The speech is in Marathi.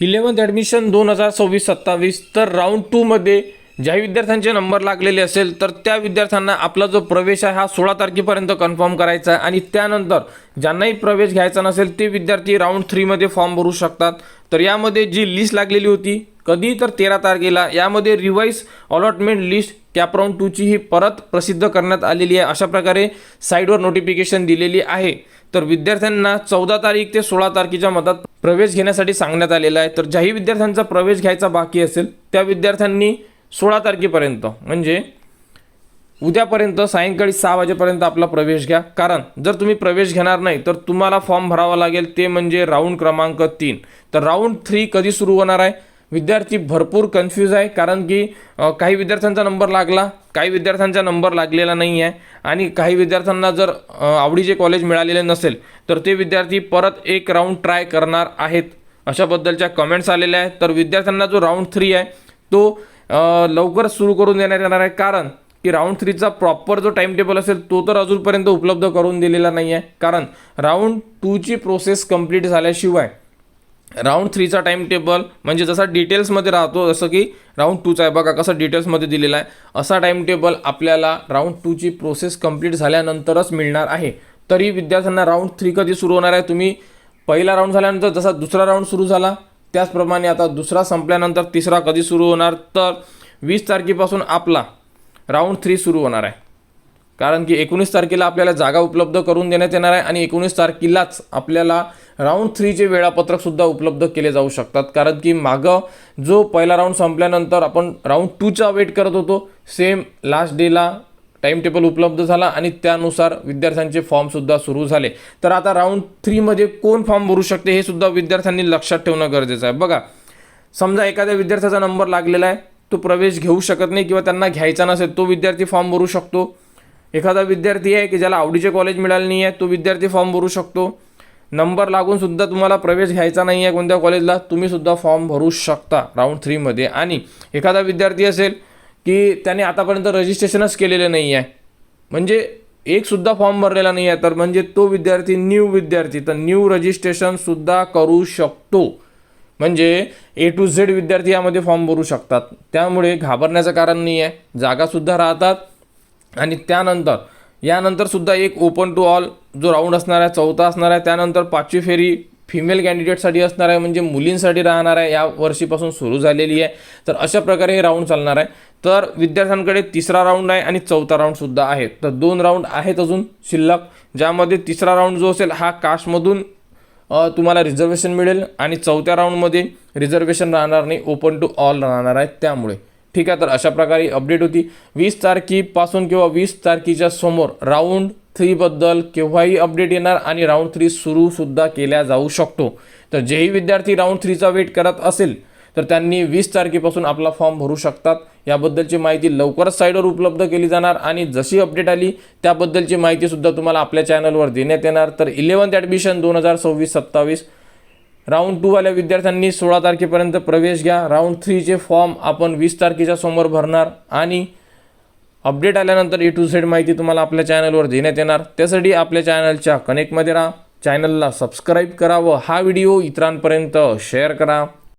11th ॲडमिशन 2026-27 तर राऊंड 2 मध्ये ज्याही विद्यार्थ्यांचे नंबर लागलेले असेल तर त्या विद्यार्थ्यांना आपला जो प्रवेश आहे हा 16 तारखेपर्यंत कन्फर्म करायचा आहे आणि त्यानंतर ज्यांनाही प्रवेश घ्यायचा नसेल ते विद्यार्थी राऊंड 3 मध्ये फॉर्म भरू शकतात। तर यामध्ये जी लिस्ट लागलेली होती कधी तर 13 तारखेला यामध्ये revise allotment list cap round 2 ची ही परत प्रसिद्ध करण्यात आलेली आहे। अशा प्रकारे साइटवर नोटिफिकेशन दिलेली आहे। तर विद्यार्थ्यांना 14 तारीख ते 16 तारखेच्या मधात प्रवेश घेण्यासाठी सांगण्यात आलेलं आहे। तर ज्याही विद्यार्थ्यांचा प्रवेश घ्यायचा बाकी असेल त्या विद्यार्थ्यांनी 16 तारखेपर्यंत म्हणजे उद्यापर्यंत सायंकाळी 6 वाजेपर्यंत आपला प्रवेश घ्या। कारण जर तुम्ही प्रवेश घेणार नाही तर तुम्हाला फॉर्म भरावा लागेल ते म्हणजे राऊंड क्रमांक 3। तर राऊंड 3 कधी सुरू होणार आहे विद्यार्थी भरपूर कन्फ्यूज आहे। कारण की काही विद्यार्थ्यांचा नंबर लागला, काही विद्यार्थ्यांचा नंबर लागलेला नाही आहे आणि काही विद्यार्थ्यांना जर आवडीचे कॉलेज मिळालेले नसेल तर ते विद्यार्थी परत एक राऊंड ट्राय करणार आहेत अशाबद्दलच्या कमेंट्स आलेल्या आहेत। तर विद्यार्थ्यांना जो राऊंड 3 आहे तो लवकर सुरू करून देण्यात येणार आहे। कारण की राऊंड 3 चा प्रॉपर जो टाइम टेबल असेल तो तर अजूनपर्यंत उपलब्ध करून दिलेला नाही आहे। कारण राऊंड 2 ची प्रोसेस कंप्लीट झाल्याशिवाय राऊंड 3 चा टाइम टेबल म्हणजे जसा डिटेल्समध्ये राहतो, जसं की राऊंड 2 चा आहे बघा कसं डिटेल्समध्ये दिलेला आहे, असा टाइम टेबल आपल्याला राऊंड 2 ची प्रोसेस कंप्लीट झाल्यानंतरच मिळणार आहे। तरी विद्यार्थ्यांना राऊंड 3 कधी सुरू होणार आहे, तुम्ही पहिला राऊंड झाल्यानंतर जसा दुसरा राऊंड सुरू झाला त्याचप्रमाणे आता दुसरा संपल्यानंतर तिसरा कधी सुरू होणार तर 20 तारखेपासून आपला राऊंड 3 सुरू होणार आहे। कारण की 19 तारखेला आपल्याला जागा उपलब्ध करून देण्यात येणार आहे आणि 19 तारखेलाच आपल्याला राऊंड 3 चे वेळापत्रक सुद्धा उपलब्ध केले जाऊ शकतात। कारण की मागं जो पहिला राऊंड संपल्यानंतर आपण राऊंड 2 चा वेट करत होतो, सेम लास्ट डेला टाइम टेबल उपलब्ध झाला आणि त्यानुसार विद्यार्थ्यांचे फॉर्म सुद्धा सुरू झाले। तर आता राऊंड 3 मध्ये कोण फॉर्म भरू शकते हे सुद्धा विद्यार्थ्यांनी लक्षात ठेवणं गरजेचं आहे। बघा समजा एखाद्या विद्यार्थ्याचा नंबर लागलेला आहे, तो प्रवेश घेऊ शकत नाही किंवा त्यांना घ्यायचा नसेल तो विद्यार्थी फॉर्म भरू शकतो। एखादा विद्यार्थी आहे की ज्याला आवडीचे कॉलेज मिळाले नाही आहे तो विद्यार्थी फॉर्म भरू शकतो। नंबर लागून सुद्धा तुम्हाला प्रवेश घ्यायचा नाही आहे कोणत्या कॉलेजला, तुम्ही सुद्धा फॉर्म भरू शकता राऊंड 3 मध्ये। आणि एखादा विद्यार्थी असेल की त्याने आतापर्यंत रजिस्ट्रेशनच केलेले नाही आहे, म्हणजे एक सुद्धा फॉर्म भरलेला नाही आहे, तर म्हणजे तो विद्यार्थी न्यू विद्यार्थी तर न्यू रजिस्ट्रेशन सुद्धा करू शकतो। म्हणजे A to Z विद्यार्थी यामध्ये फॉर्म भरू शकतात। त्यामुळे घाबरण्याचं कारण नाही आहे, जागासुद्धा राहतात। आणि त्यानंतर यानंतर सुद्धा एक ओपन टू ऑल जो राऊंड असणार आहे, चौथा असणार आहे। त्यानंतर 5वी फेरी फिमेल कॅन्डिडेटसाठी असणार आहे, म्हणजे मुलींसाठी राहणार आहे, या वर्षीपासून सुरू झालेली आहे। तर अशा प्रकारे हे राऊंड चालणार आहे। तर विद्यार्थ्यांकडे तिसरा राऊंड आहे आणि चौथा राऊंड सुद्धा आहे। तर 2 राऊंड आहेत अजून शिल्लक, ज्यामध्ये तिसरा राऊंड जो असेल हा कास्टमधून तुम्हाला रिझर्वेशन मिळेल आणि चौथ्या राऊंडमध्ये रिझर्वेशन राहणार नाही, ओपन टू ऑल राहणार आहे। त्यामुळे ठीक आहे, तर अशा प्रकारे अपडेट होती। 20 तारखेपासून किंवा 20 तारखेच्या समोर राऊंड 3 बद्दल केव्हाही अपडेट येणार आणि राऊंड 3 सुरू सुद्धा केल्या जाऊ शकतो। तर जेही विद्यार्थी राऊंड 3 चा वेट करत असेल तर त्यांनी 20 तारखेपासून आपला फॉर्म भरू शकतात। याबद्दलची माहिती लवकरच साइटवर उपलब्ध केली जाणार आणि जशी अपडेट आली त्याबद्दलची माहिती सुद्धा तुम्हाला आपल्या चॅनलवर देण्यात येणार। तर 11th ॲडमिशन 2026-27 राऊंड 2 वाल्या विद्यार्थ्यांनी 16 तारखेपर्यंत प्रवेश घ्या। राऊंड 3 चे फॉर्म आपण 20 तारखेच्या समोर भरणार आणि अपडेट आल्यानंतर A to Z माहिती तुम्हाला आपल्या चॅनलवर देण्यात येणार। त्यासाठी आपल्या चॅनलच्या कनेक्टमध्ये राहा, चॅनलला सबस्क्राईब करा व हा व्हिडिओ इतरांपर्यंत शेअर करा।